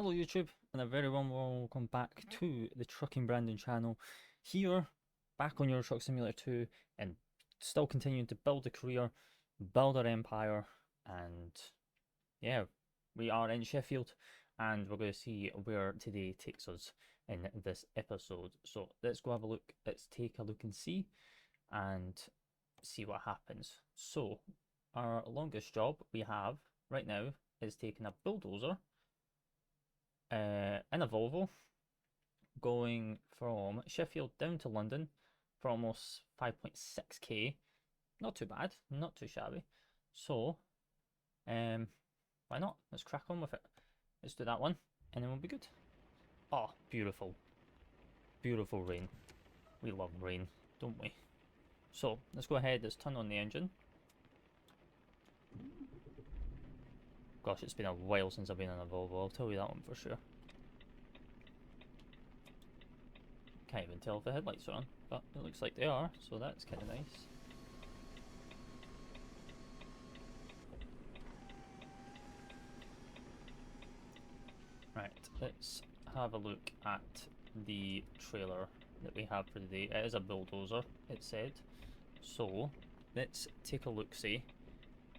Hello YouTube, and a very warm welcome back to the Trucking Brandon channel. Here, back on Euro Truck Simulator 2, and still continuing to build a career, build our empire, and yeah, we are in Sheffield, and we're going to see where today takes us in this episode. So let's go have a look, let's take a look and see what happens. So, our longest job we have right now is taking a bulldozer in a Volvo, going from Sheffield down to London for almost 5.6k. Not too bad, not too shabby. So, why not? Let's crack on with it. Let's do that one, and then we'll be good. Oh, beautiful. Beautiful rain. We love rain, don't we? So, let's go ahead, let's turn on the engine. Gosh, it's been a while since I've been in a Volvo, I'll tell you that one for sure. Can't even tell if the headlights are on, but it looks like they are, so that's kind of nice. Right, let's have a look at the trailer that we have for the day. It is a bulldozer, it said. So, let's take a look-see.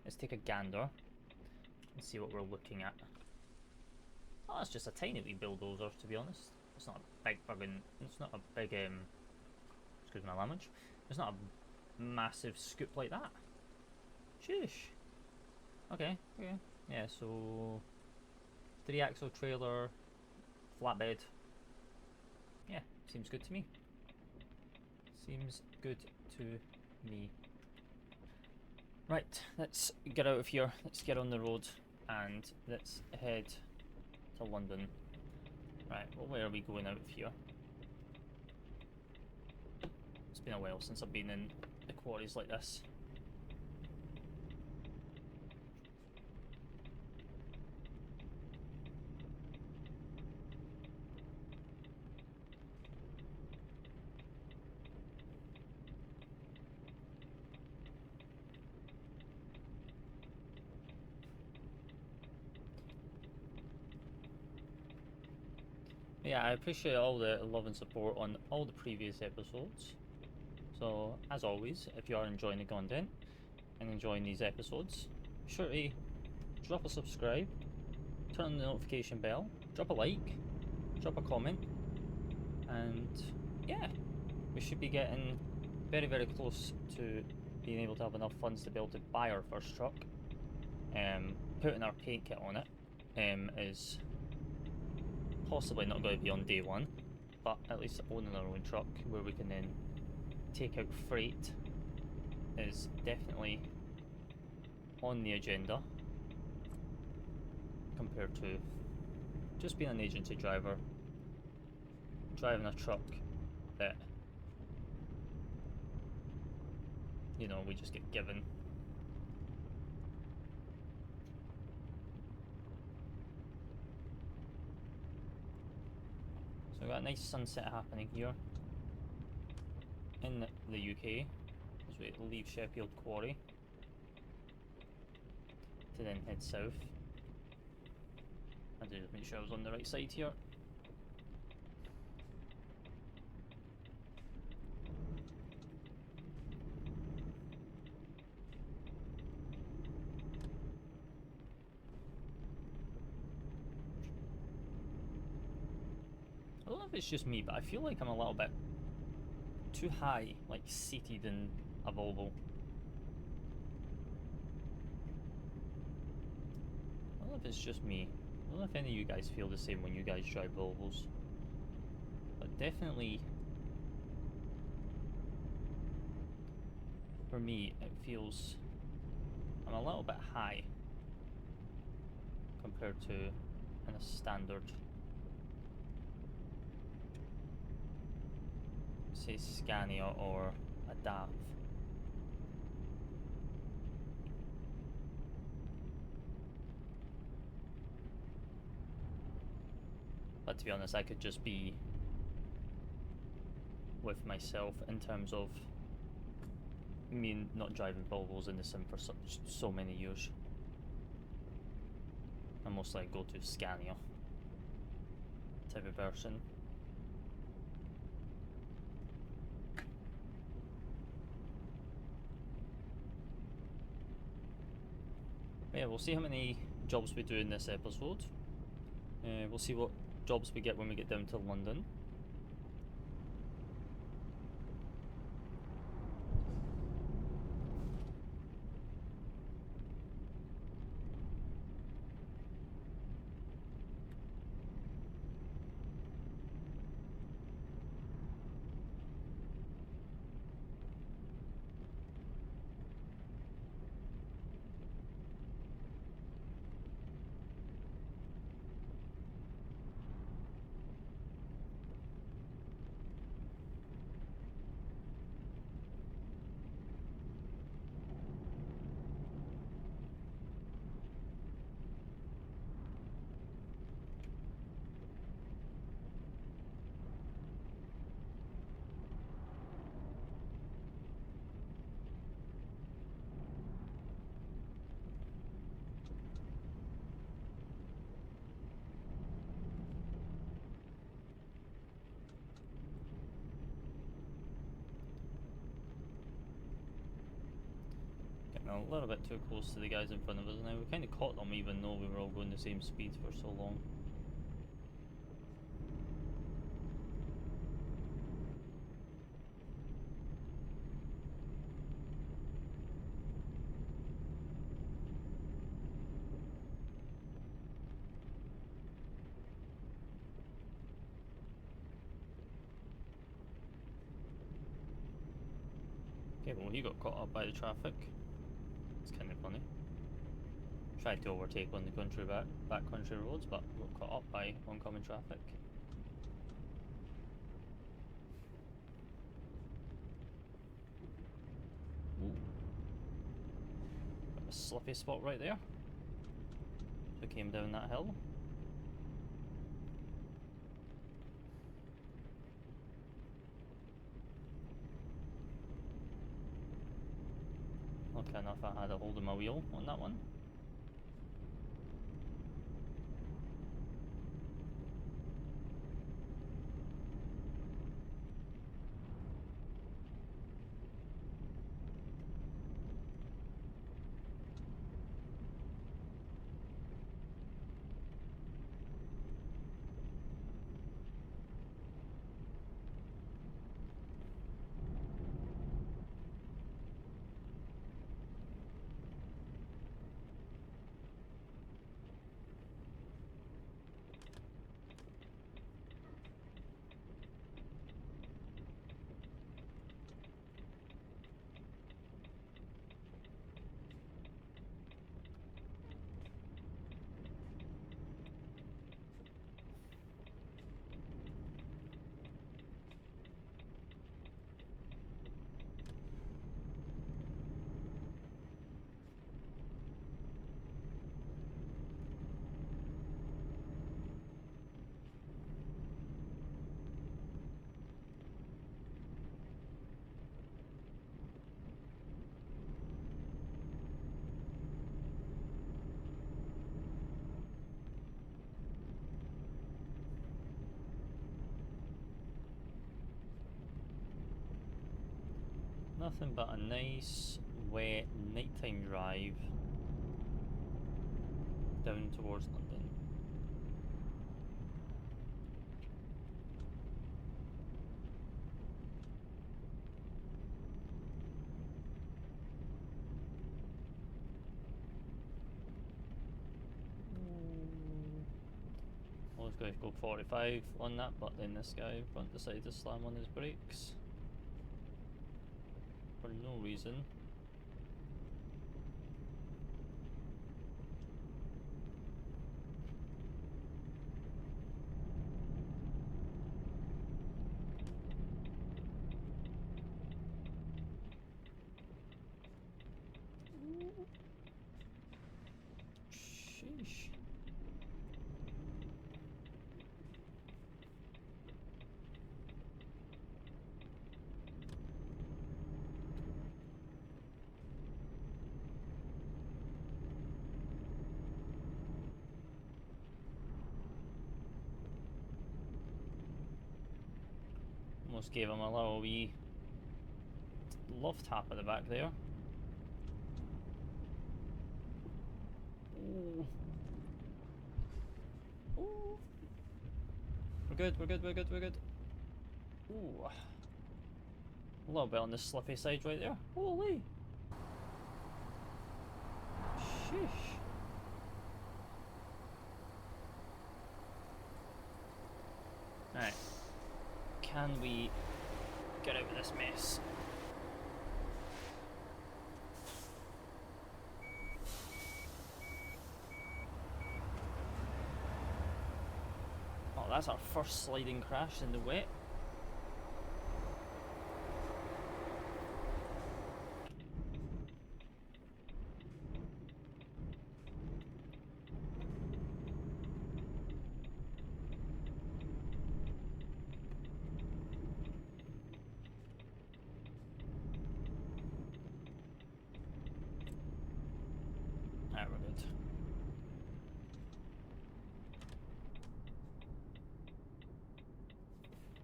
Let's take a gander and see what we're looking at. Oh, it's just a tiny wee bulldozer, to be honest. It's not a big friggin', it's not a big, excuse my language. It's not a massive scoop like that. Sheesh. Okay, okay. Yeah, so 3-axle trailer, flatbed. Yeah, seems good to me. Seems good to me. Right, let's get out of here. Let's get on the road and let's head to London. Right, well, where are we going out of here? It's been a while since I've been in the quarries like this. Yeah, I appreciate all the love and support on all the previous episodes. So, as always, if you are enjoying the content and enjoying these episodes, be sure to drop a subscribe, turn on the notification bell, drop a like, drop a comment, and yeah, we should be getting very, very close to being able to have enough funds to be able to buy our first truck. Putting our paint kit on it is possibly not going to be on day one, but at least owning our own truck where we can then take out freight is definitely on the agenda compared to just being an agency driver, driving a truck that, you know, we just get given. So we've got a nice sunset happening here in the UK as we leave Sheffield Quarry to then head south. I did make sure I was on the right side here. I don't know if it's just me, but I feel like I'm a little bit too high, like seated in a Volvo. I don't know if it's just me. I don't know if any of you guys feel the same when you guys drive Volvos. But definitely, for me, it feels I'm a little bit high compared to in a standard, say, Scania or a DAF. But to be honest, I could just be with myself in terms of me not driving Volvos in the sim for so many years. I most likely go to Scania. type of person. Yeah, we'll see how many jobs we do in this episode. We'll see what jobs we get when we get down to London. A little bit too close to the guys in front of us now. We kind of caught them even though we were all going the same speed for so long. Okay, well he got caught up by the traffic. It's kind of funny. Tried to overtake on the back country roads, but got caught up by oncoming traffic. Ooh. Got a slippy spot right there. So we came down that hill. Lucky enough I had a hold of my wheel on that one. Nothing but a nice, wet, nighttime drive down towards London. I was going to go 45 on that, but then this guy in front decided to slam on his brakes. For no reason. Sheesh. Almost gave him a little wee love tap at the back there. Ooh. Ooh. We're good, we're good, we're good, we're good. Ooh. A little bit on the slippy side right there. Holy! Sheesh. Alright. Can we get out of this mess? Oh, that's our first sliding crash in the wet. Alright, we're good.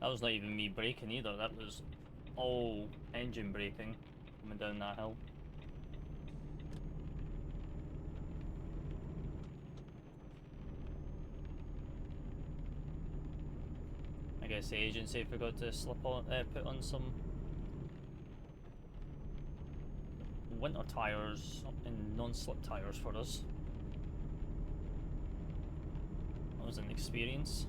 That was not even me braking either, that was all engine braking coming down that hill. I guess the agency forgot to put on some winter tyres and non-slip tyres for us. That was an experience.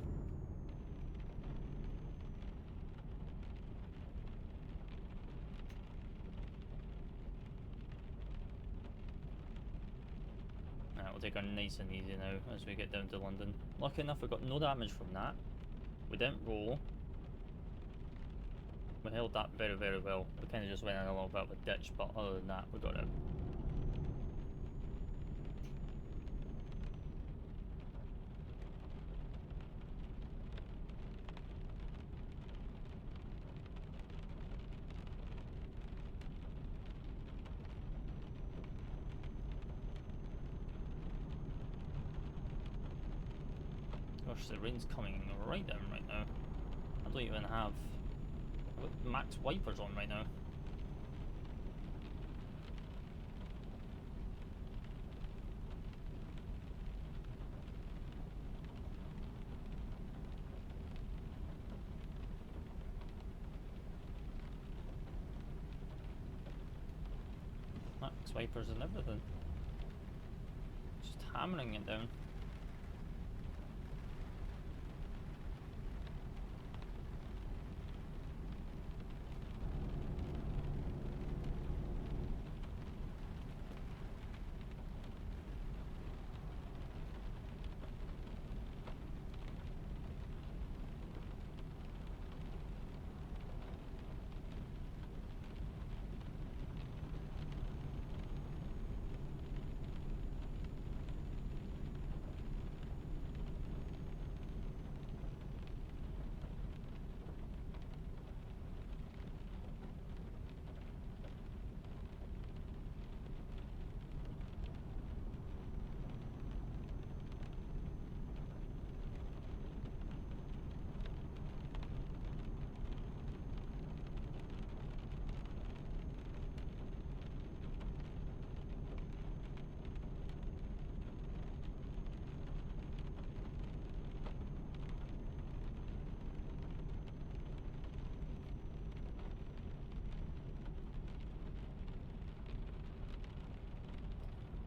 We'll take her nice and easy now as we get down to London. Lucky enough we got no damage from that. We didn't roll. We held that very, very well. We kind of just went in a little bit of a ditch, but other than that we got it. Gosh, the rain's coming right down right now. I don't even have max wipers on right now. Max wipers and everything. Just hammering it down.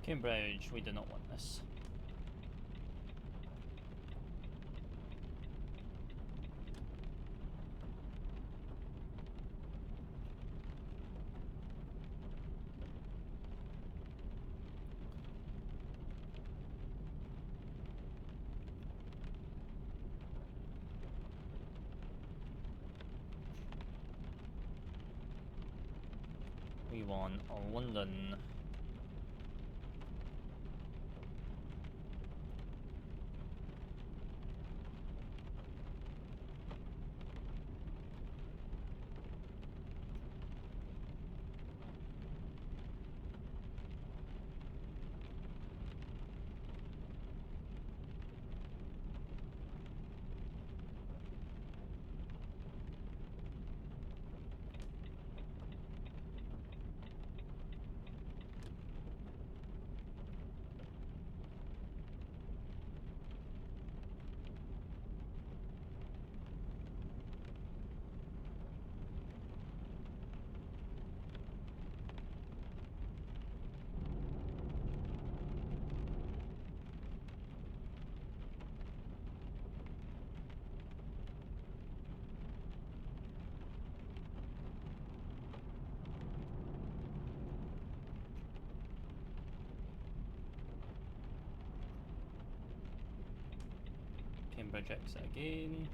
Cambridge, we do not want this. We want London. Cambridge exit again.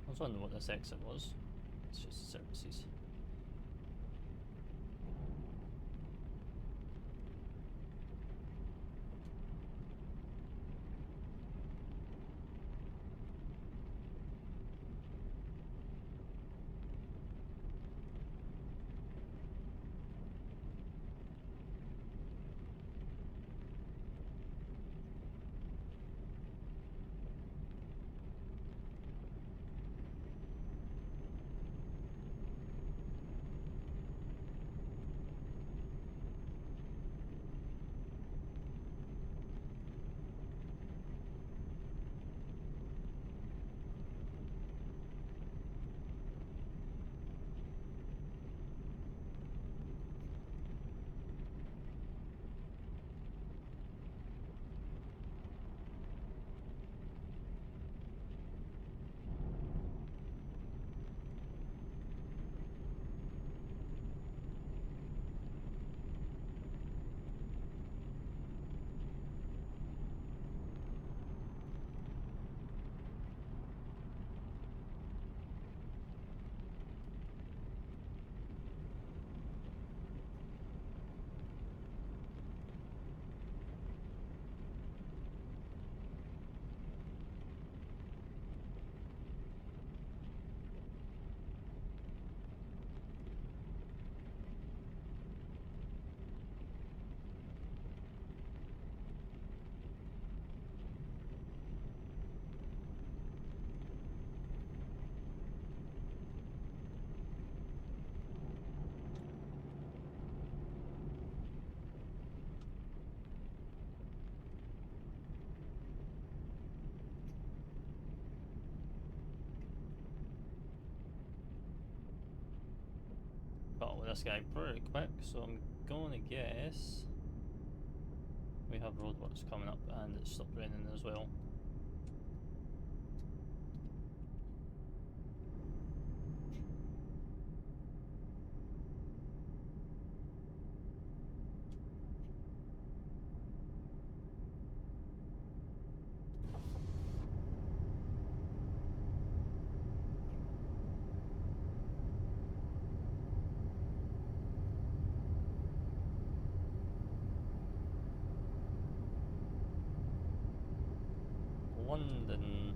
I was wondering what this exit was. It's just services. Battle with this guy pretty quick, so I'm gonna guess we have roadworks coming up and it's stopped raining as well. London.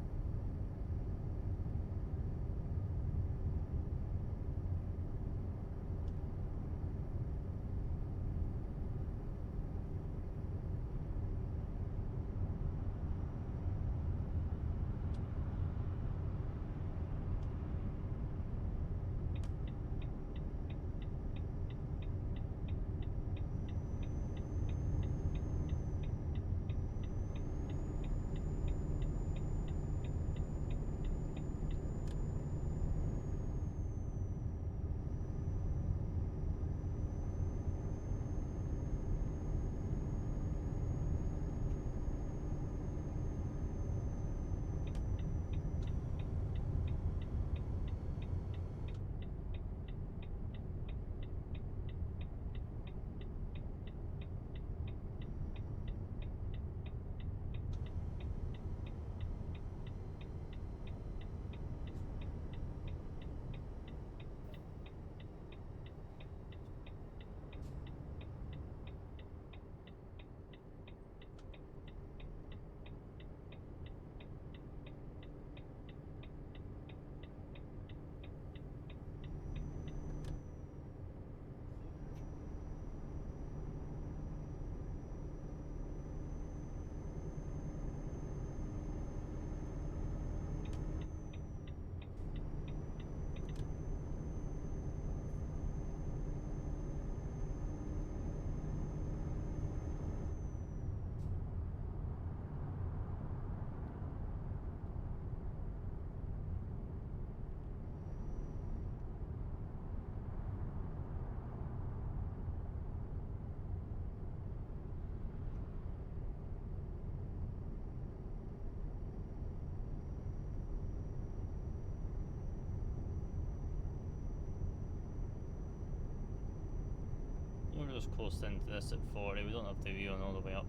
just coast into this at 40. We don't have to be on all the way up.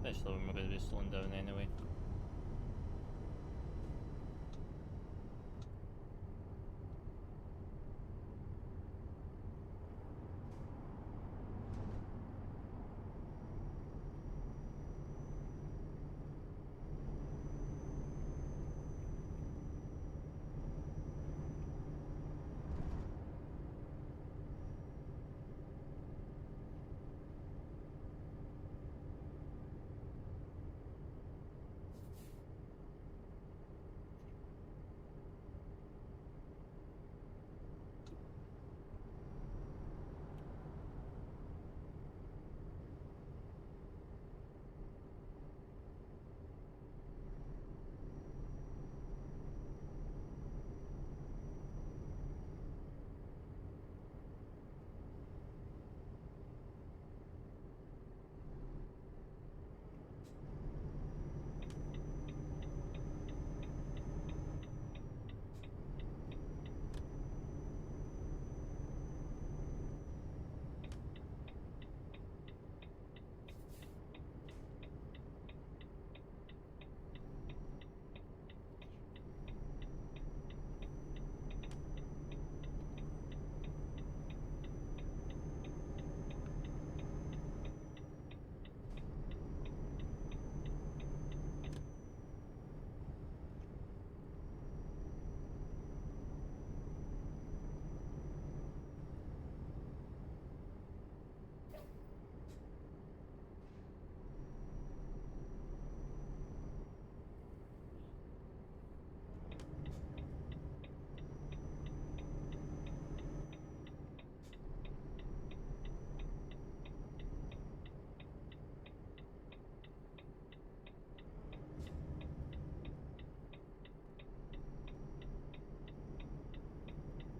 Especially when we're going to be slowing down anyway.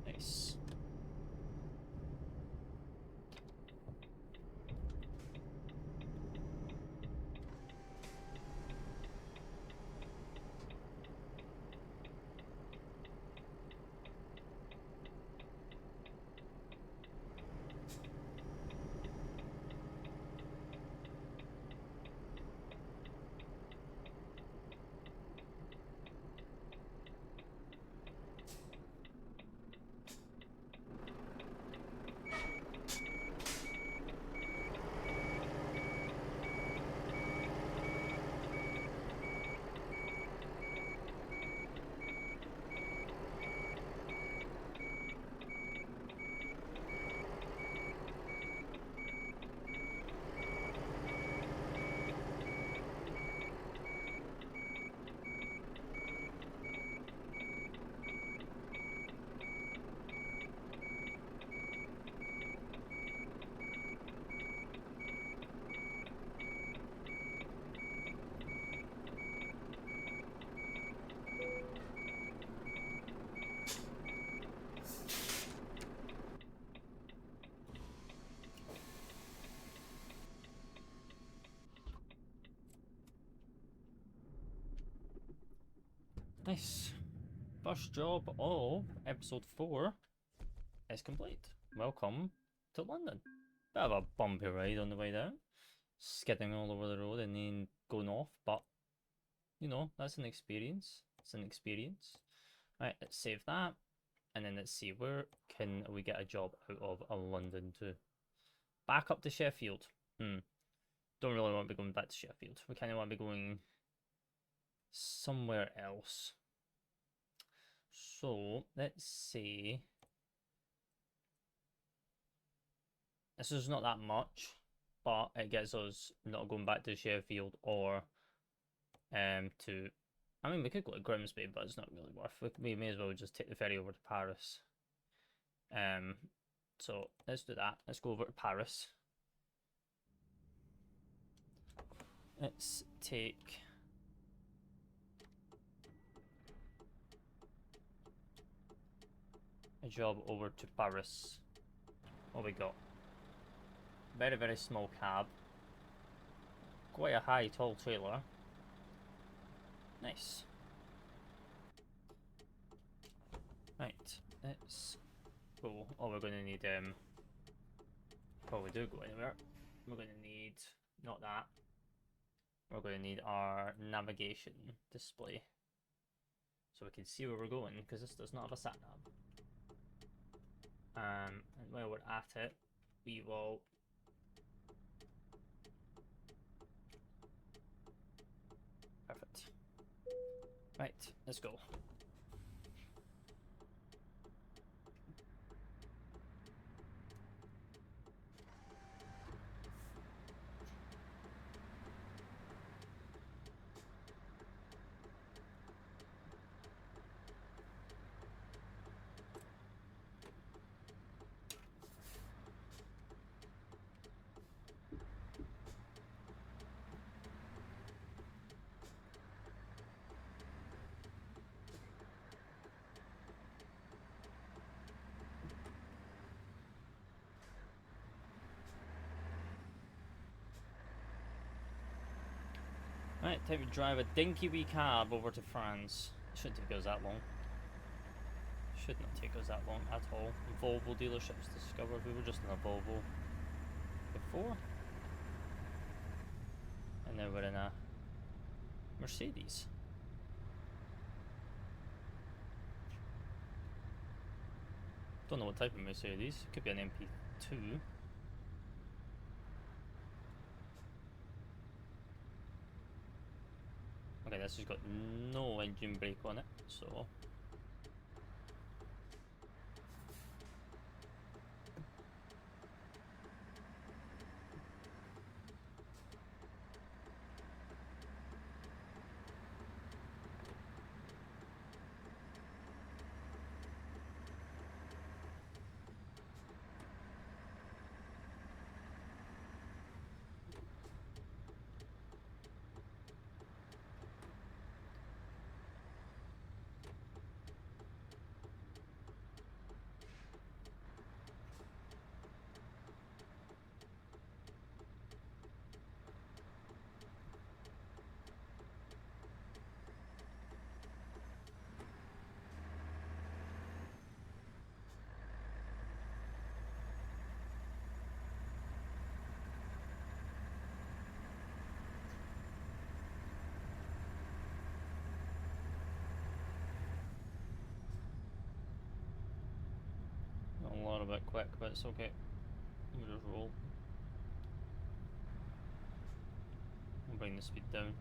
Nice. Nice. First job of episode 4 is complete. Welcome to London. Bit of a bumpy ride on the way down. Skidding all over the road and then going off, but you know, that's an experience. It's an experience. Right, let's save that. And then let's see, where can we get a job out of London to? Back up to Sheffield. Don't really want to be going back to Sheffield. We kind of want to be going somewhere else. So, let's see. This is not that much, but it gets us not going back to Sheffield or to... I mean, we could go to Grimsby, but it's not really worth. We may as well just take the ferry over to Paris. So, let's do that. Let's go over to Paris. Let's take... a job over to Paris. What we got? Very, very small cab. Quite a high, tall trailer. Nice. Right, let's go. Oh, we're going to need, before we do go anywhere, we're going to need, not that, we're going to need our navigation display. So we can see where we're going, because this does not have a sat nav. And while we're at it, we will perfect. Right, let's go. Right, time to drive a dinky wee cab over to France. Shouldn't take us that long. Should not take us that long at all. Volvo dealerships discovered. We were just in a Volvo before. And now we're in a Mercedes. Don't know what type of Mercedes. Could be an MP2. Okay, this has got no engine brake on it, so a lot of it quick, but it's okay. We'll just roll. We'll bring the speed down.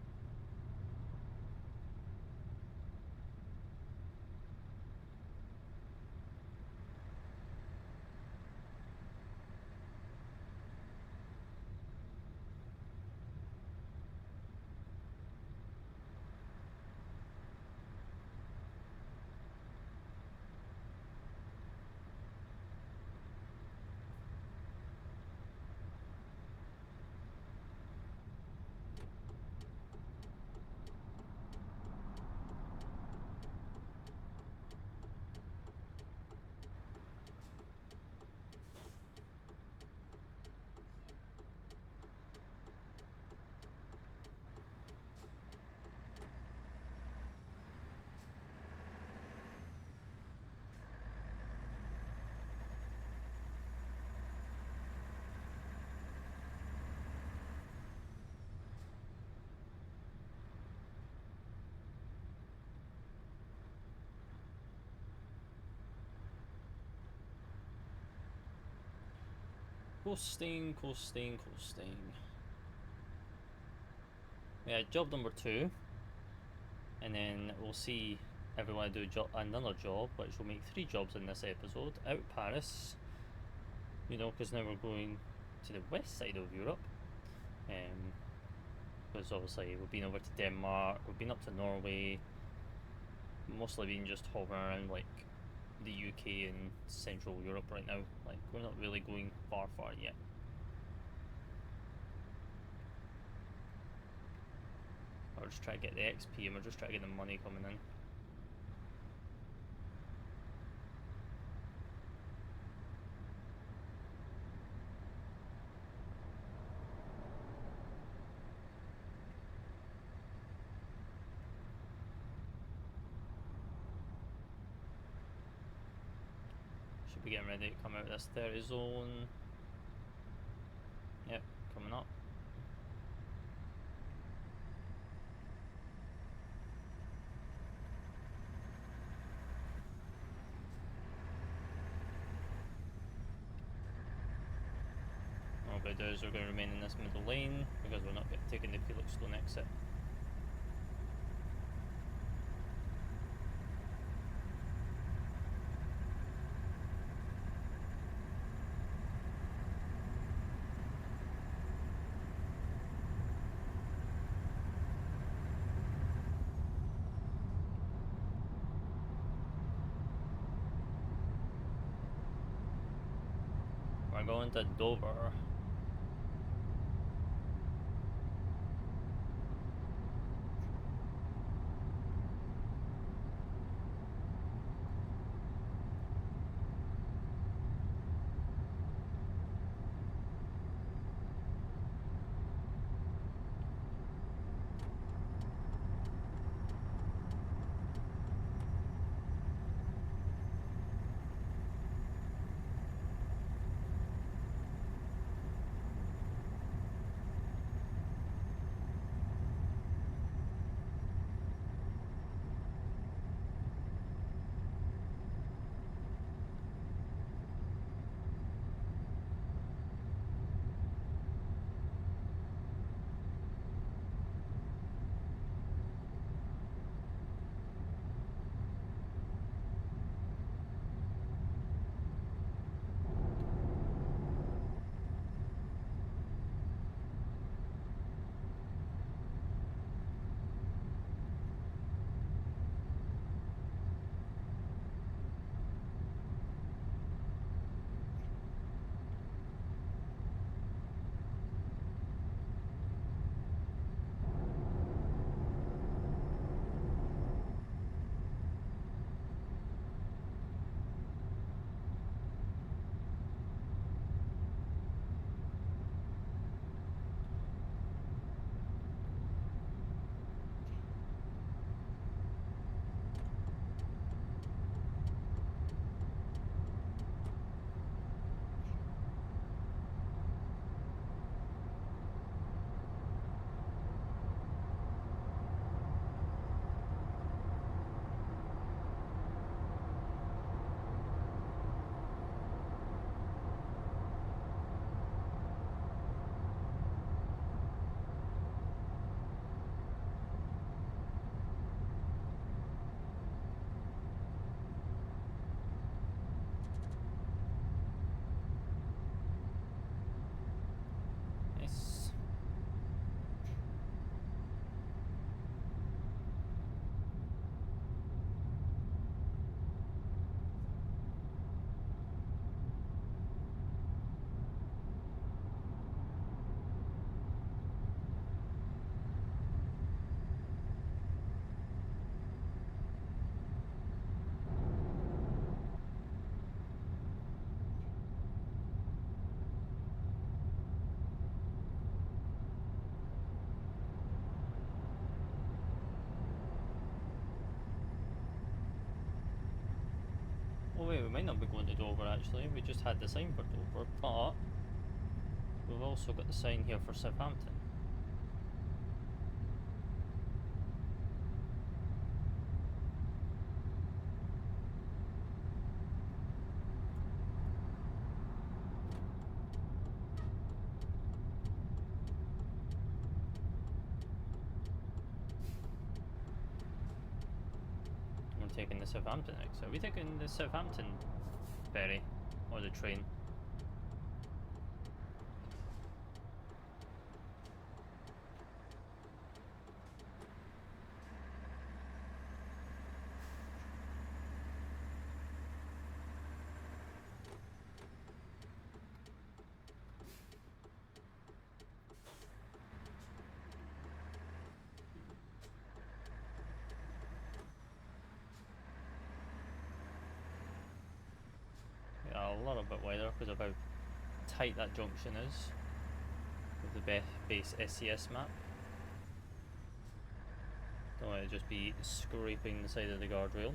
Coasting, coasting, coasting. Yeah, job number 2. And then we'll see if we want to do another job, which will make 3 jobs in this episode. Out Paris, you know, because now we're going to the west side of Europe. Because obviously we've been over to Denmark, we've been up to Norway, mostly been just hovering around like the UK and Central Europe right now. Like, we're not really going far yet. We're just trying to get the XP and we're just trying to get the money coming in. be getting ready to come out of this 30 zone. Yep, coming up. What we're going to do is we're going to remain in this middle lane because we're not taking the Felixstone exit. We're going to Dover. Oh wait, we might not be going to Dover actually, we just had the sign for Dover, but we've also got the sign here for Southampton. We're taking the Southampton exit. Are we taking the Southampton ferry or the train? A little bit wider because of how tight that junction is with the base SCS map. Don't want to just be scraping the side of the guardrail.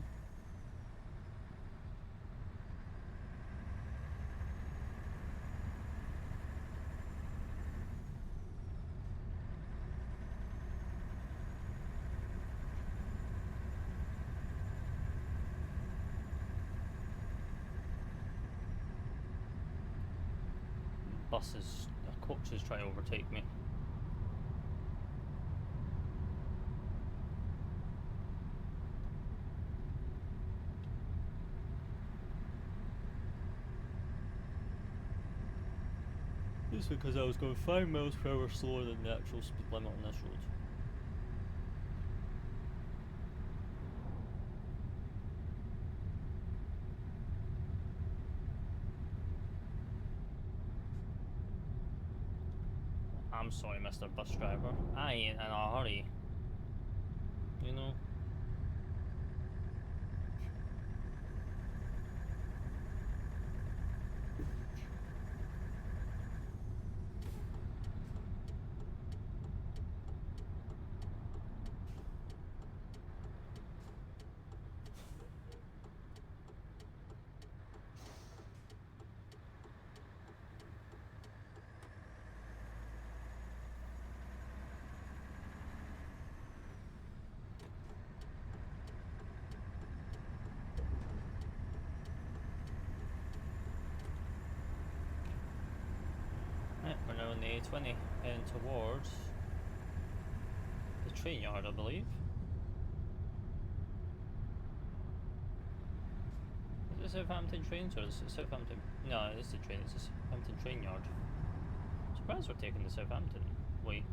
a coach is trying to overtake me. Just because I was going 5 miles per hour slower than the actual speed limit on this road. I'm sorry, Mr. Bus Driver. I ain't in a hurry. You know? Right, we're now on the A20 heading towards the train yard, I believe. Is it Southampton trains or is it Southampton? No, it's the train, it's the Southampton train yard. I'm surprised we're taking the Southampton way.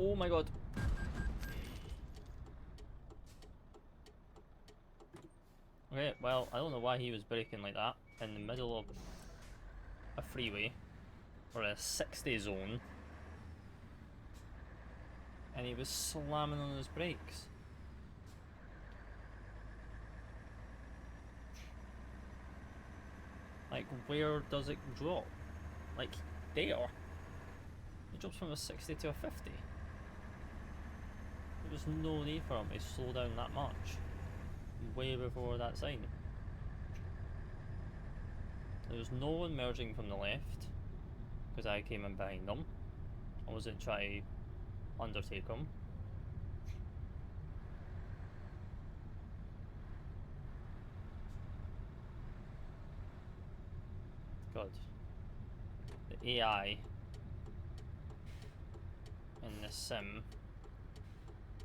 Oh my god. Okay, well, I don't know why he was braking like that in the middle of a freeway or a 60 zone, and he was slamming on his brakes. Like, where does it drop? Like, there. It drops from a 60 to a 50. There was no need for him to slow down that much. Way before that sign. There was no one merging from the left, because I came in behind them. I wasn't trying to undertake them. God. The AI in this sim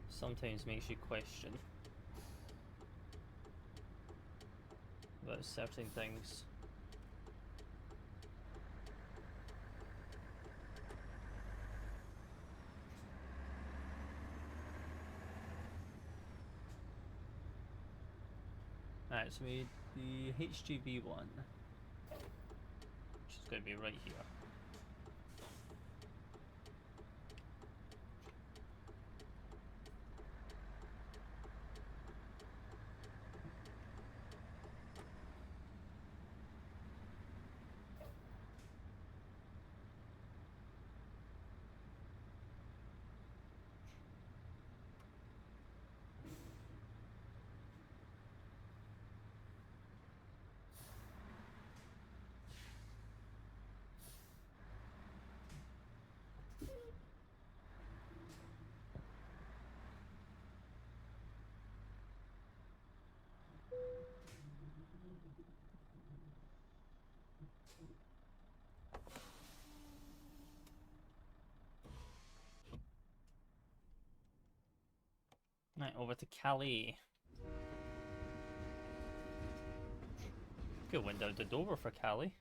sometimes makes you question about certain things. Alright, so we need the HGV one, which is going to be right here. Right, over to Calais. Could went down to Dover for Calais.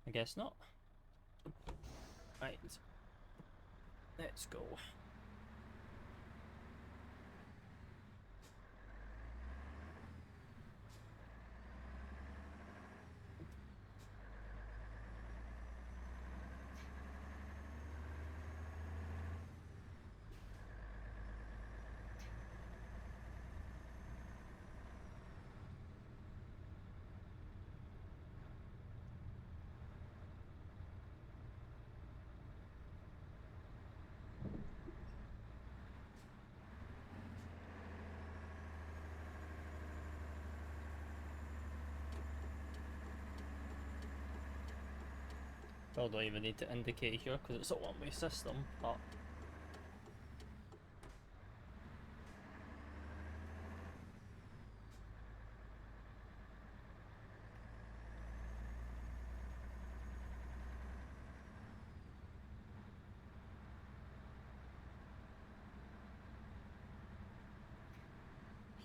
I guess not. Right, let's go. Probably don't even need to indicate here because it's a one-way system, but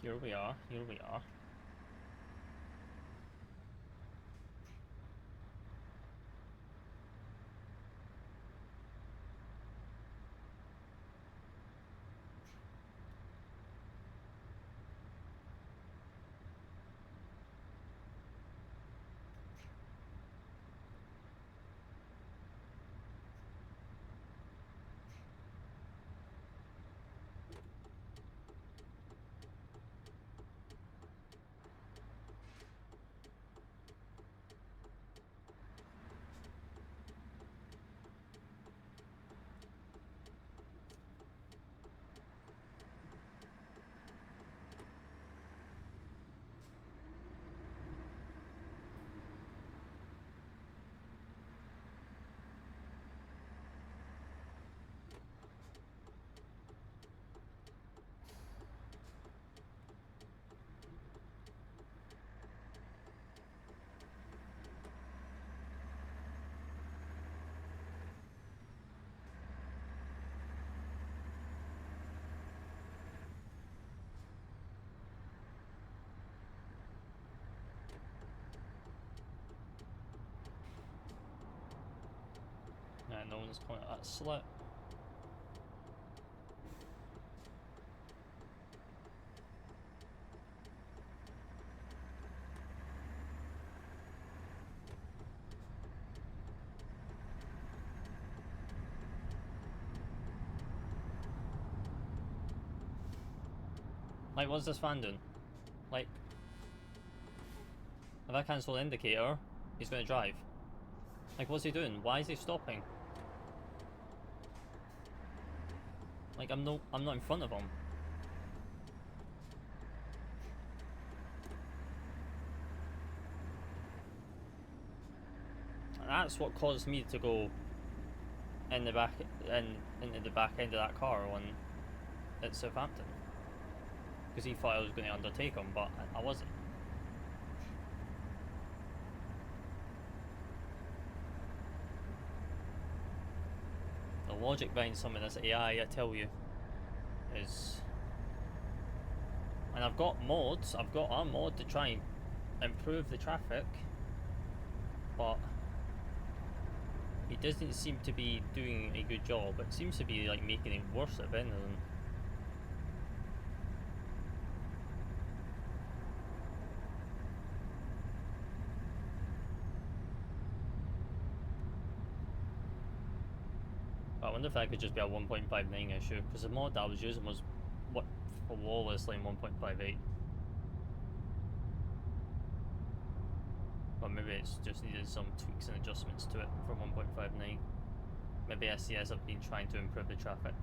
here we are, here we are. Nah, no one's coming at that slit. Like, what's this fan doing? Like, if I cancel the indicator, he's gonna drive. Like, what's he doing? Why is he stopping? Like, I'm not in front of him. And that's what caused me to go in the back into the back end of that car when at Southampton. Because he thought I was going to undertake him, but I wasn't. The logic behind some of this AI, I tell you, is... And I've got mods, I've got a mod to try and improve the traffic, but he doesn't seem to be doing a good job. It seems to be like making it worse if anything. I wonder if that could just be a 1.59 issue, because the mod that I was using was what flawlessly in 1.58. But maybe it's just needed some tweaks and adjustments to it for 1.59. Maybe SCS have been trying to improve the traffic.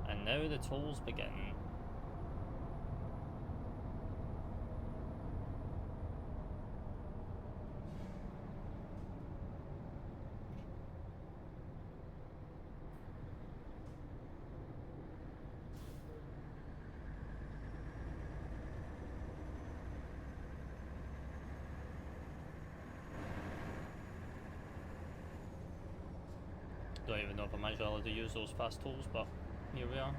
And now the tolls begin. Don't even know if I'm actually allowed to use those fast tolls, but here we are.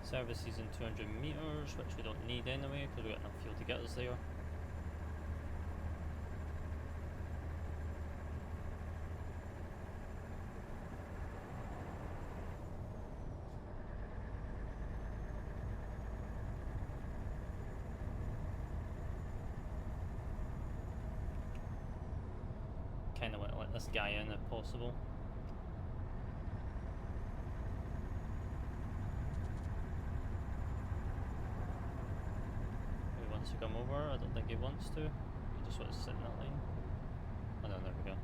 Service is in 200 meters, which we don't need anyway because we've got enough fuel to get us there. Kind of want to let this guy in if possible. He wants to come over. I don't think he wants to. He just wants to sit in that lane. Oh no, there we go.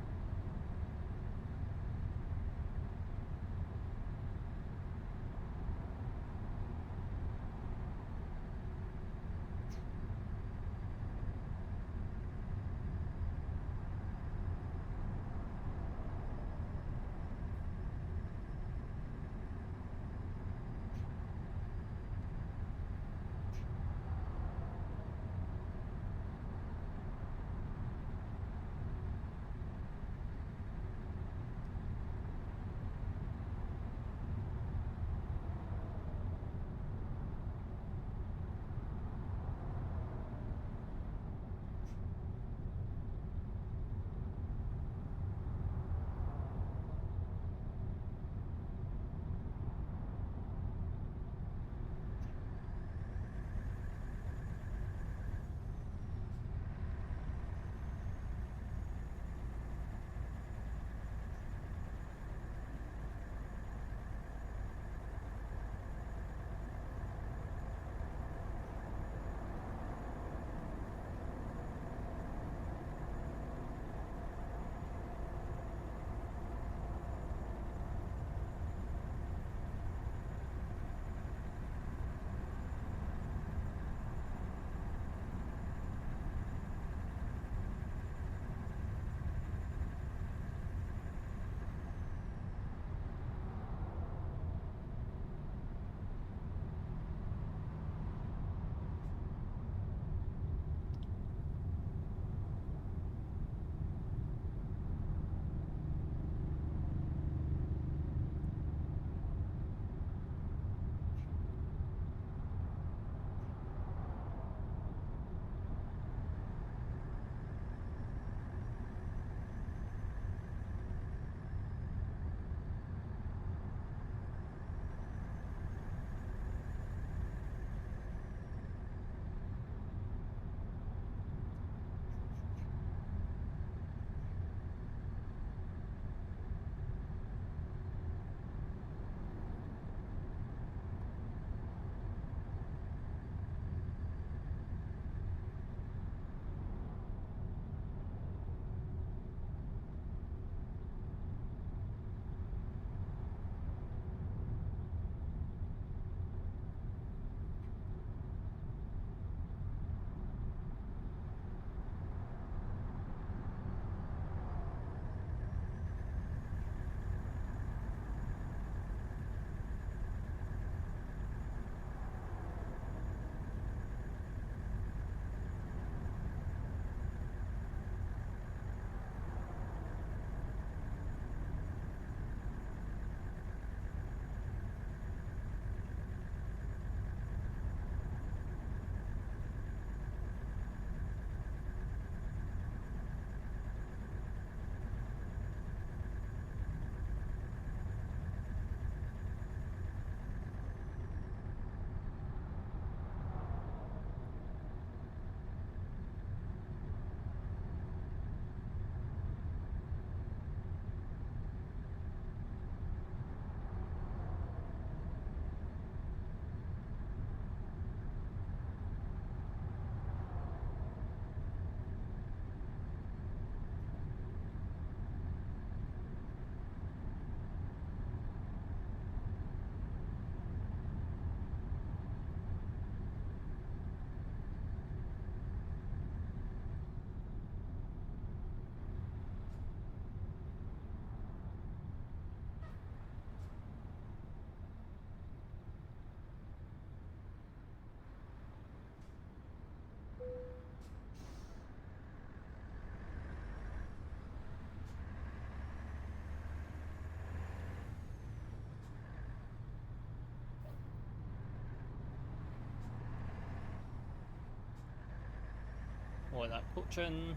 Like that coaching.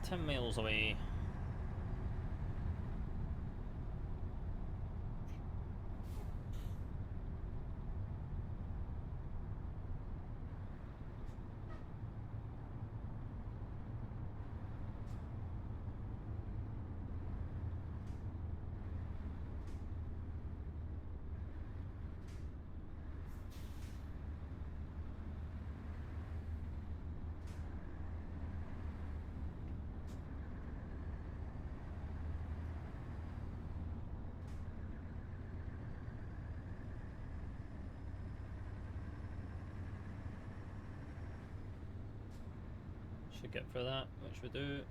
10 miles away. Should get for that, which we do.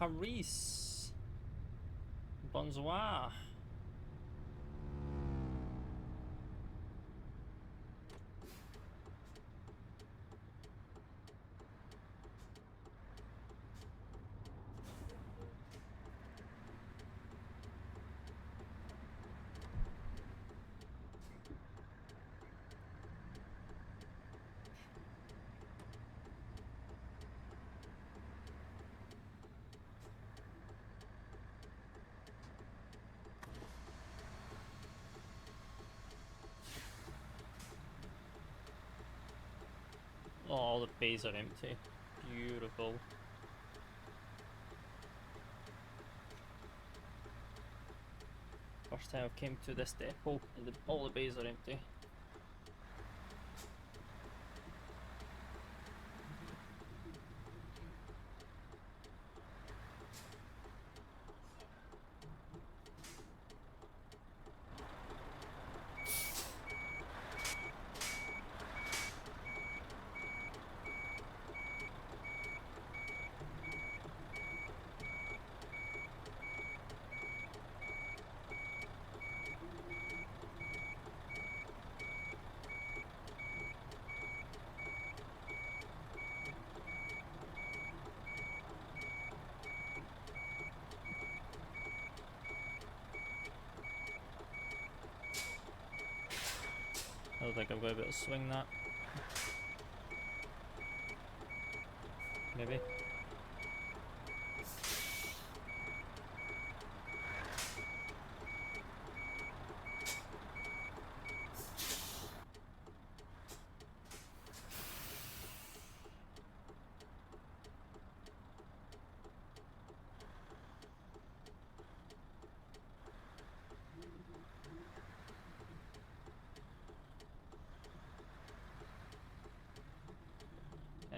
Paris. Bonsoir. Oh, all the bays are empty. Beautiful. First time I've came to this depot, and all the bays are empty. I don't think I've got to be able to swing that. Maybe.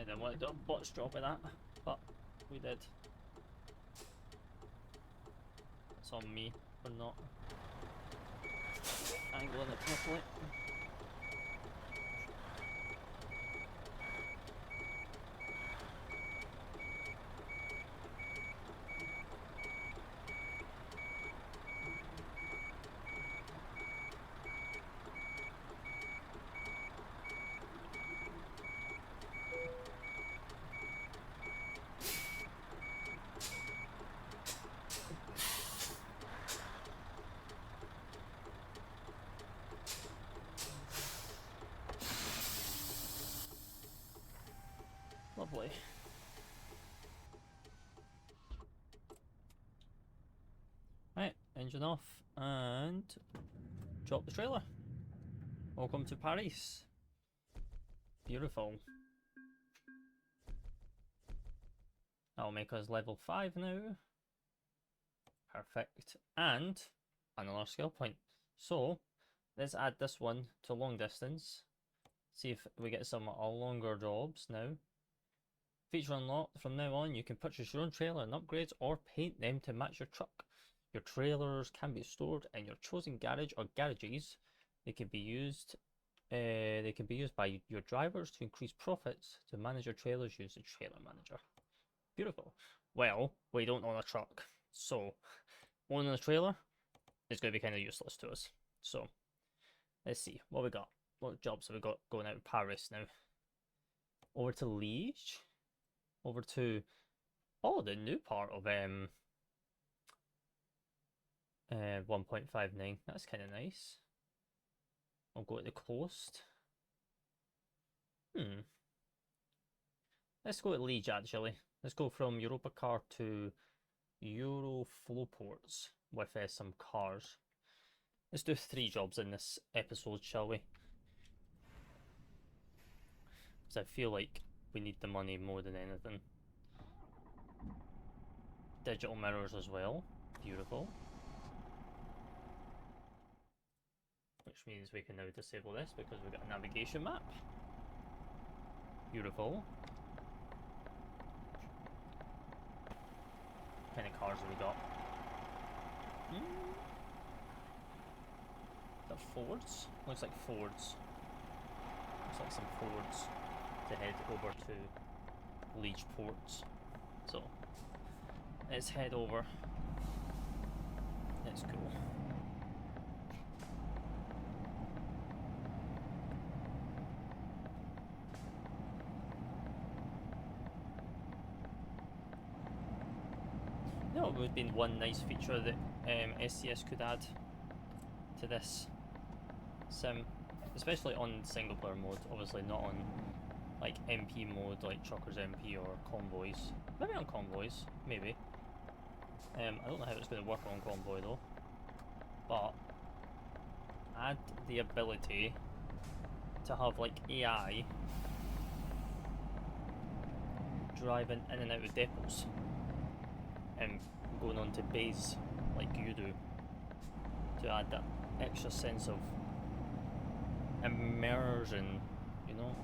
I didn't want to do a botch job of that, but we did. It's on me for not angling it properly. Lovely. Right, engine off and drop the trailer. Welcome to Paris. Beautiful. That'll make us level 5 now. Perfect. And another skill point. So let's add this one to long distance. See if we get some longer jobs now. Feature unlocked. From now on, you can purchase your own trailer and upgrades or paint them to match your truck. Your trailers can be stored in your chosen garage or garages. They can be used by your drivers to increase profits. To manage your trailers, use the trailer manager. Beautiful. Well, we don't own a truck, so owning a trailer is going to be kind of useless to us. So let's see what we got. What jobs have we got going out of Paris now? Over to Liege. Over to the new part of 1.59. That's kind of nice. I'll go to the coast. Let's go to Liege actually. Let's go from Europa Car to Euroflowports with some cars. Let's do 3 jobs in this episode, shall we? Because I feel like we need the money more than anything. Digital mirrors as well. Beautiful. Which means we can now disable this because we've got a navigation map. Beautiful. What kind of cars have we got? Is that Fords? Looks like Fords. Looks like some Fords to head over to Liege ports. So let's head over. Let's go. You know, it would have been one nice feature that SCS could add to this sim, especially on single player mode. Obviously not on like MP mode, like Truckers MP or Convoys. Maybe on Convoys, maybe. I don't know how it's going to work on Convoy though. But add the ability to have like AI driving in and out of depots and going on to base like you do, to add that extra sense of immersion, you know?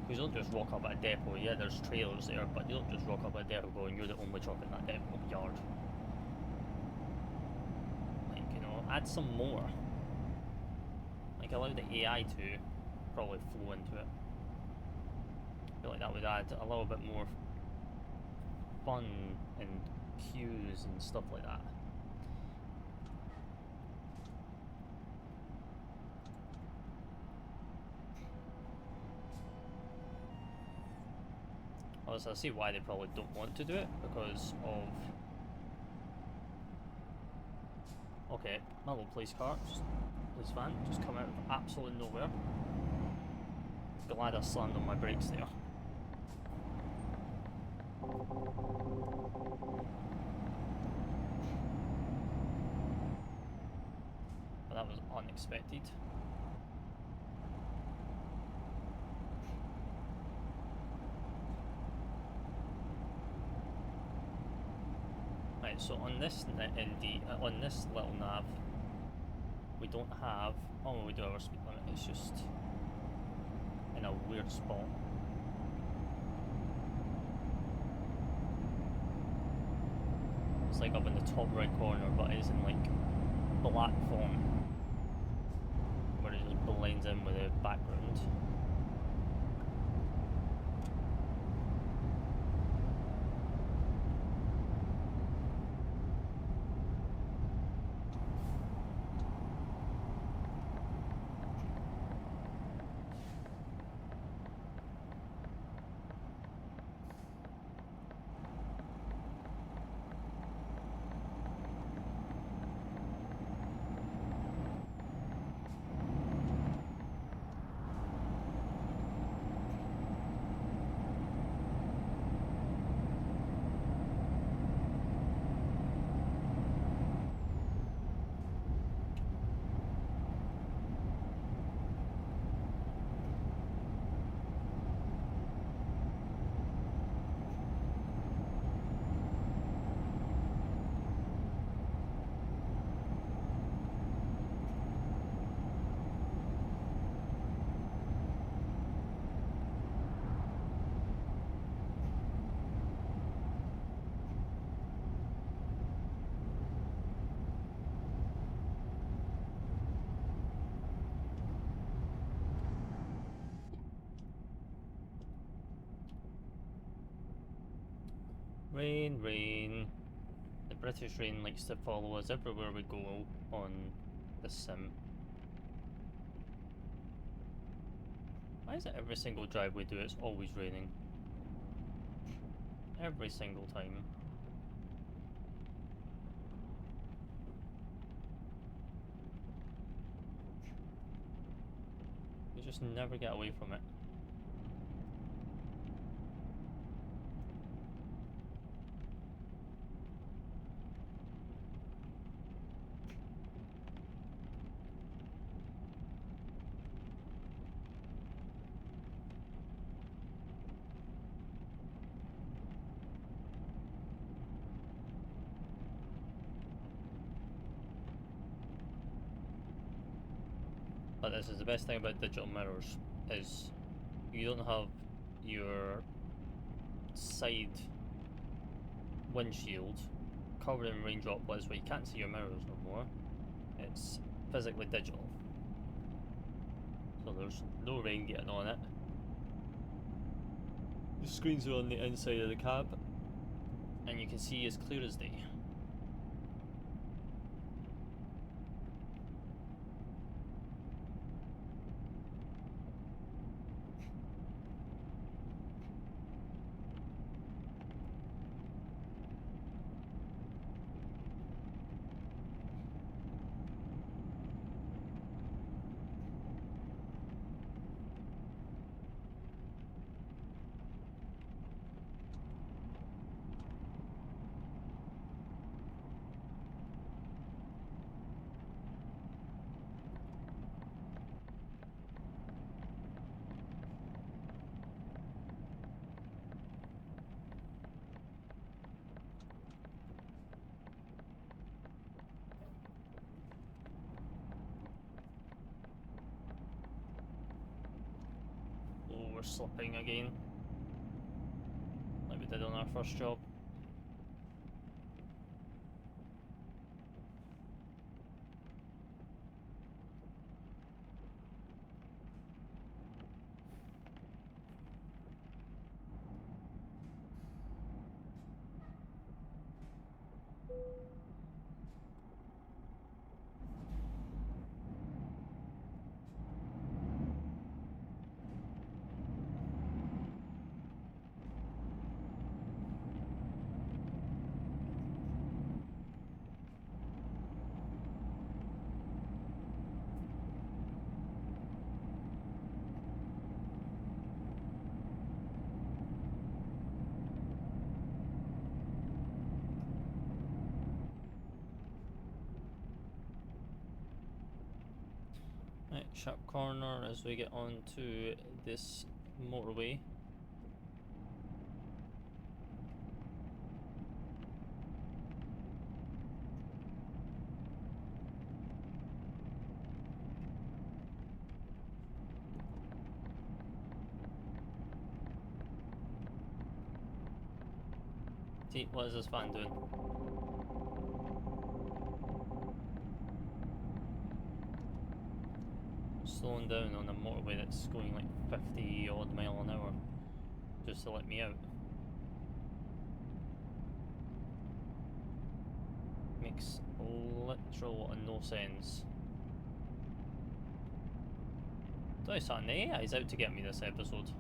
Because you don't just rock up at a depot. Yeah, there's trailers there, but you don't just rock up at a depot going, you're the only truck in that depot yard. Like, you know, add some more. Like, allow the AI to probably flow into it. I feel like that would add a little bit more fun and cues and stuff like that. Obviously, I see why they probably don't want to do it, because of... Okay, my little police car, police van, just come out of absolutely nowhere. Glad I slammed on my brakes there. But that was unexpected. Right, so on this on this little nav, we don't have. Oh, we do have our speed limit. It's just in a weird spot. It's like up in the top right corner, but it's in like black font, where it just blends in with the background. Rain, rain. The British rain likes to follow us everywhere we go on the sim. Why is it every single drive we do it's always raining? Every single time. We just never get away from it. But this is the best thing about digital mirrors, is you don't have your side windshield covered in rain droplets where you can't see your mirrors no more. It's physically digital. So there's no rain getting on it. The screens are on the inside of the cab, and you can see as clear as day. Oh, we're slipping again, like we did on our first job. Right, sharp corner as we get onto this motorway. See, what is this fan doing? slowing down on a motorway that's going like 50 odd mile an hour just to let me out. Makes literal no sense. I thought the AI is out to get me this episode.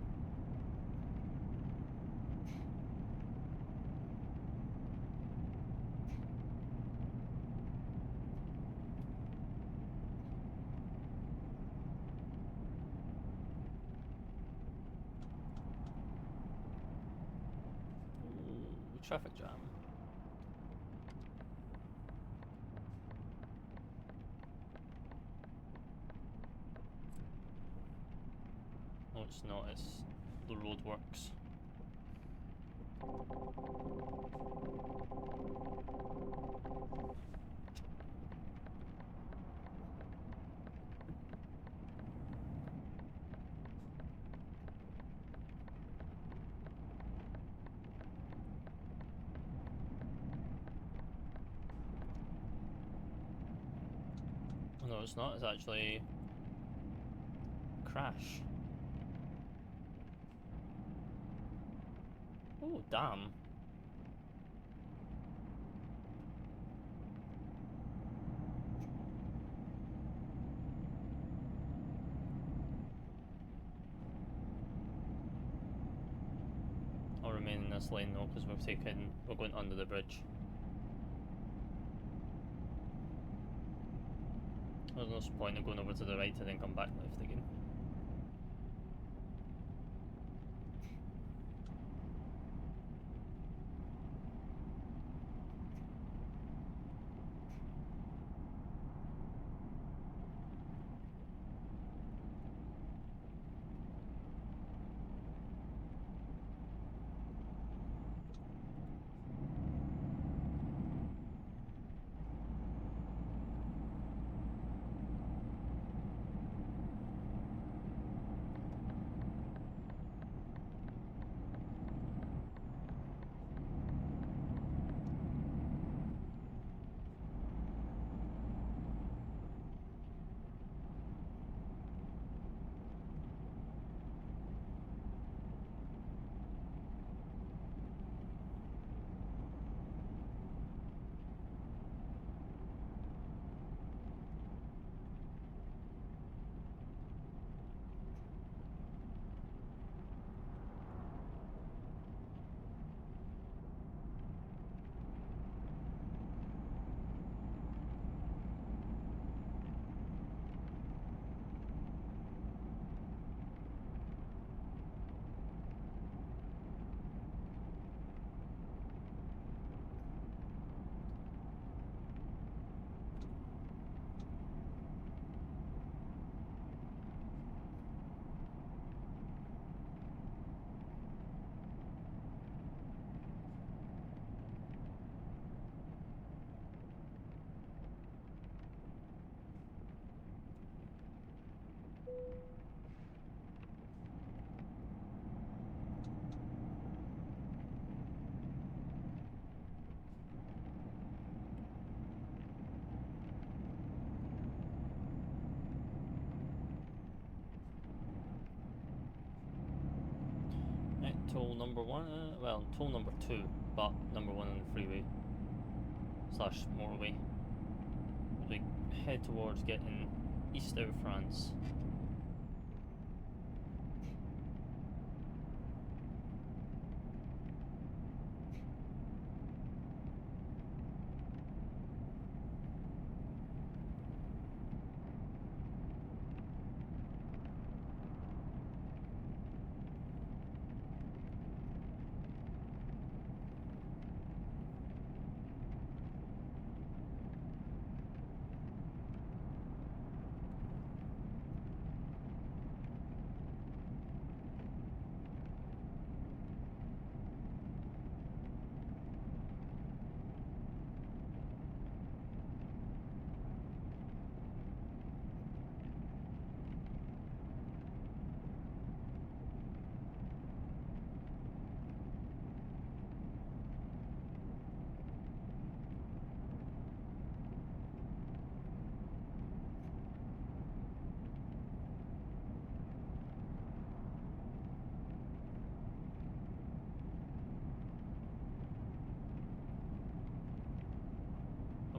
Ooh, traffic jam. No, it's not, it's the road works. Oh, no, it's not, it's actually a crash. Oh, damn. I'll remain in this lane though, because we're going under the bridge. There's no point in going over to the right and then come back left again. Toll number one, well, toll number 2, but number 1 on the freeway slash motorway. As we head towards getting east out of France.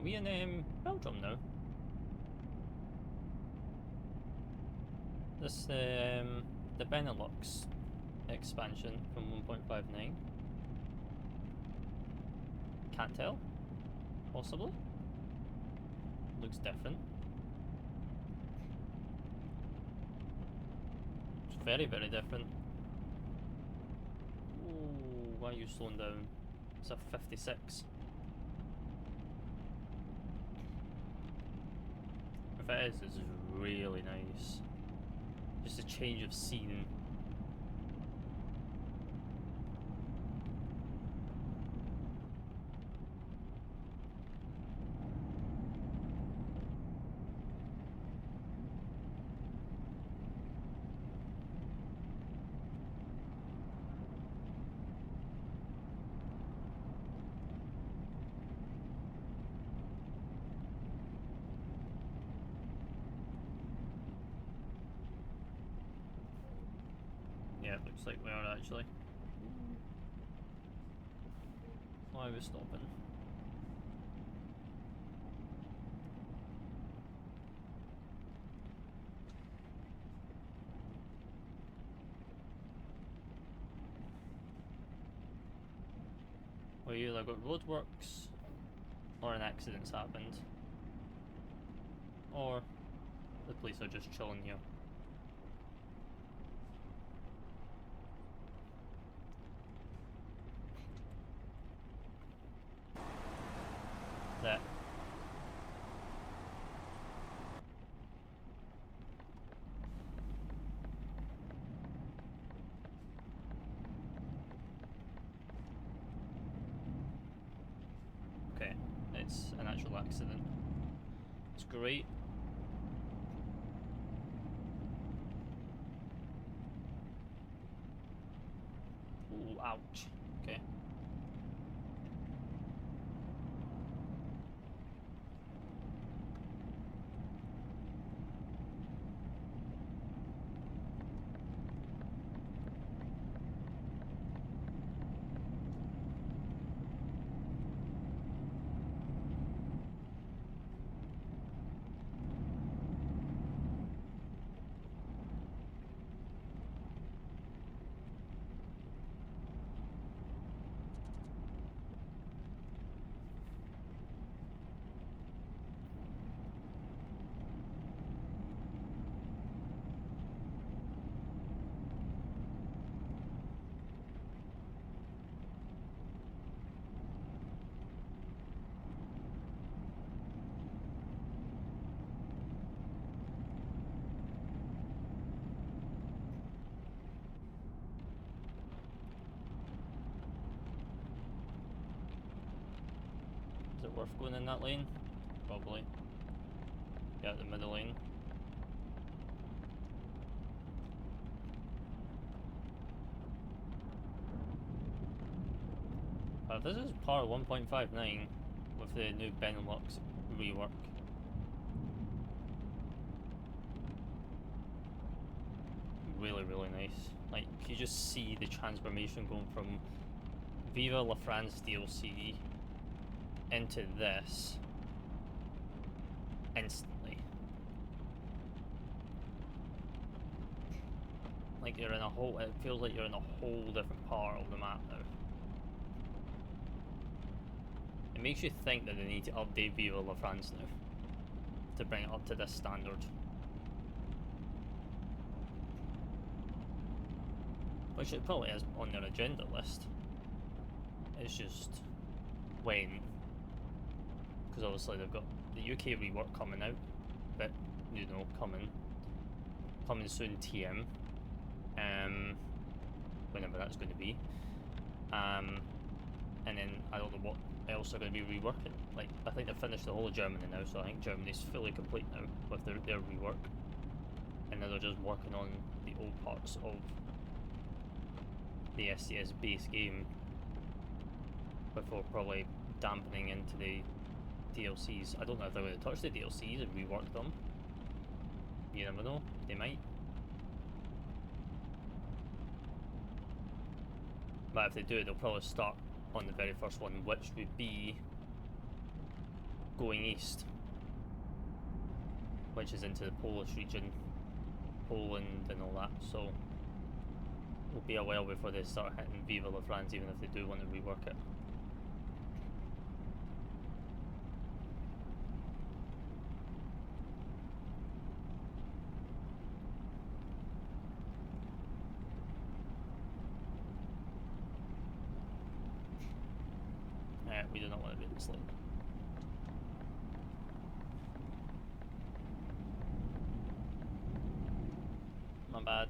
we in Belgium now? This the Benelux expansion from 1.59. Can't tell. Possibly. Looks different. It's very, very different. Ooh, why are you slowing down? It's a 56. If it is, it's really nice. Just a change of scene. Yeah, it looks like we are actually. Why are we stopping? We either got roadworks, or an accident's happened, or the police are just chilling here. That. Okay, it's an actual accident. It's great. Ooh, ouch. Okay. Is it worth going in that lane? Probably. Yeah, the middle lane. This is part 1.59 with the new Benelux rework. Really, really nice. Like, you just see the transformation going from Viva La France DLC into this instantly. Like you're in a whole, it feels like you're in a whole different part of the map now. It makes you think that they need to update Viva La France now to bring it up to this standard. Which it probably is on their agenda list. It's just when. Because obviously they've got the UK rework coming out, but you know, coming soon, TM, whenever that's going to be, and then I don't know what else they're going to be reworking. Like, I think they've finished the whole of Germany now, so I think Germany's fully complete now with their rework, and now they're just working on the old parts of the SCS base game before probably dampening into the DLCs. I don't know if they're going to touch the DLCs and rework them. You never know, they might. But if they do, they'll probably start on the very first one, which would be going east, which is into the Polish region, Poland and all that, so it'll be a while before they start hitting Viva la France, even if they do want to rework it. We do not want to be this late. Not bad.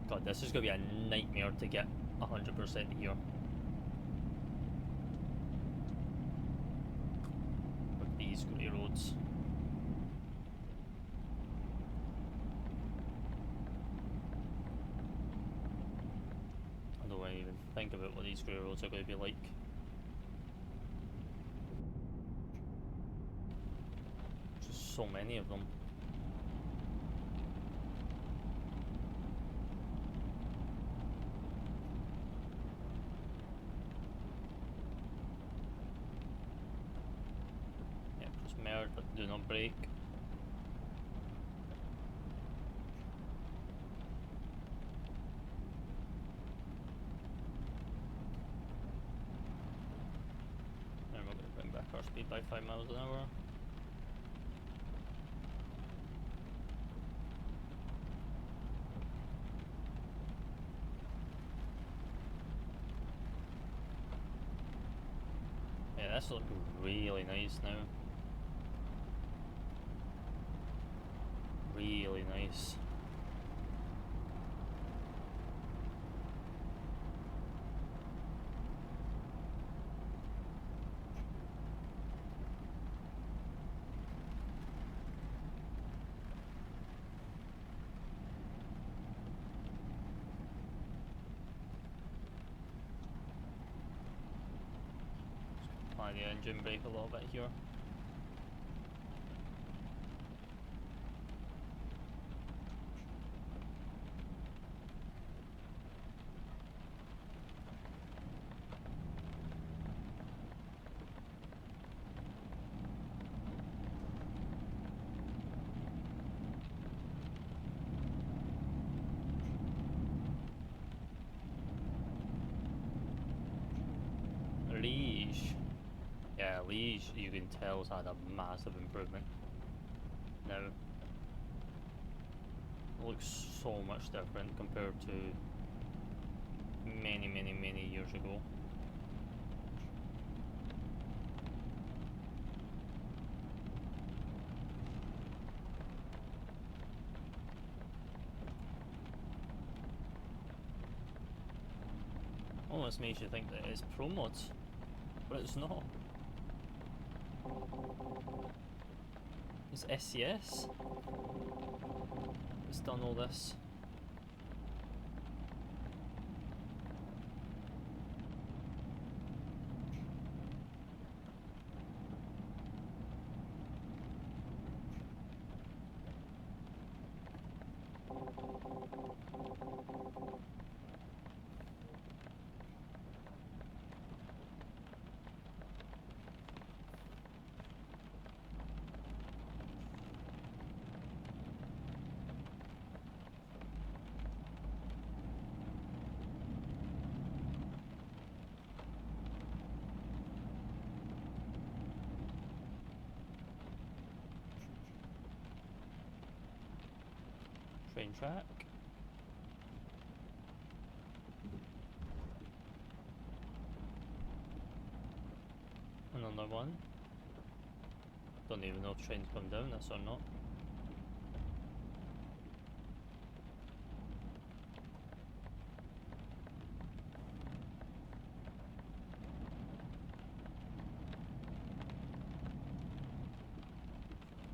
God, this is going to be a nightmare to get 100% here. With these grey roads. I don't even think about what these grey roads are going to be like. Just so many of them. Yeah, press merge but do not brake. And we're going to bring back our speed by 5 miles an hour. Yeah, that's looking really nice now. Really nice. Apply the engine brake a little bit here. Liege. Yeah, Liege, you can tell, has had a massive improvement. Now, it looks so much different compared to many years ago. Almost makes you think that it's pro mods, but it's not. It's SCS. It's done all this. Train track. Another one. Don't even know if trains come down this or not.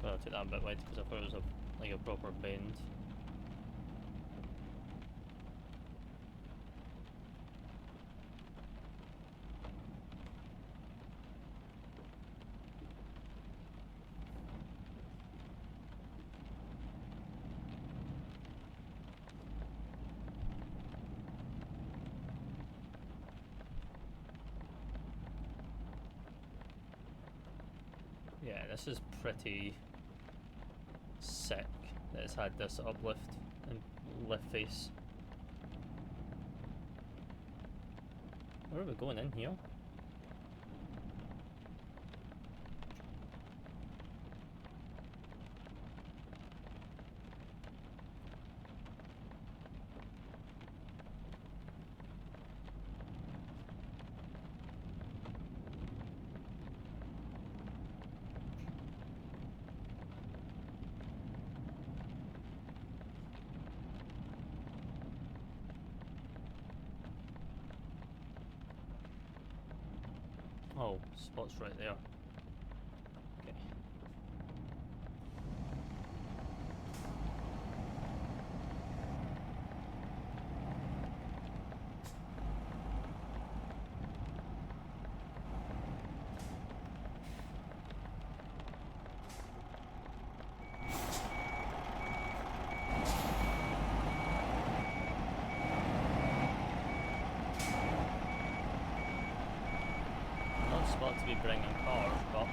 But I'll take that a bit wide because I thought it was like a proper bend. Yeah, this is pretty sick that it's had this uplift and lift face. Where are we going in here? Oh, spot's right there. Okay. Not spot to be bringing cars, but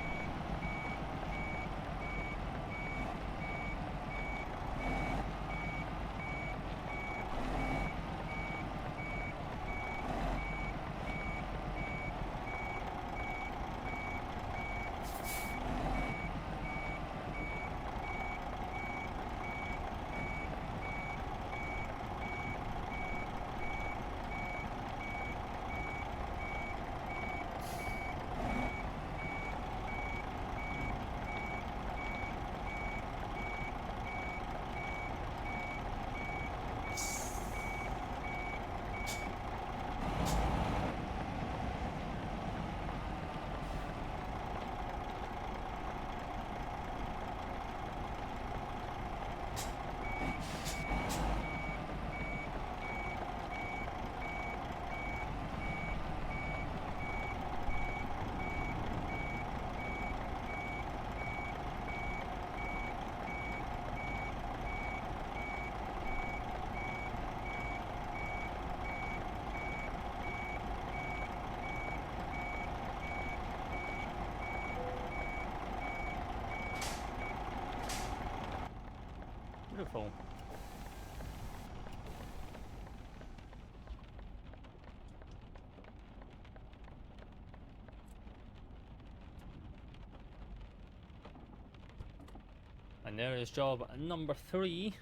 beautiful. And there is job number 3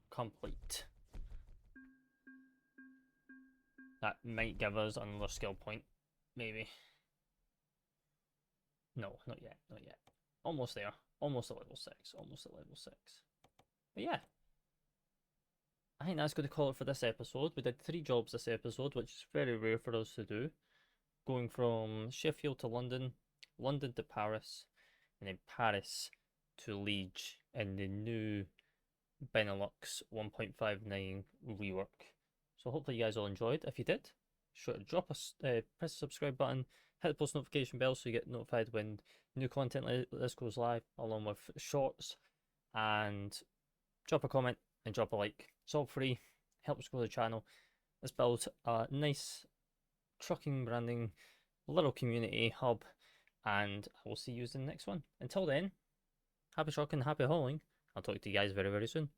complete. That might give us another skill point, maybe. No, not yet, not yet. Almost there. Almost at level 6. Almost at level 6. But yeah. I think that's going to call it for this episode. We did 3 jobs this episode, which is very rare for us to do. Going from Sheffield to London, London to Paris, and then Paris to Liege in the new Benelux 1.59 rework. So hopefully you guys all enjoyed. If you did, sure to drop us, press the subscribe button, hit the post notification bell so you get notified when new content like this goes live, along with shorts, and drop a comment and drop a like. It's all free, helps grow the channel. Let's build a nice trucking branding little community hub, and I will see you in the next one. Until then, happy trucking, happy hauling. I'll talk to you guys very, very soon.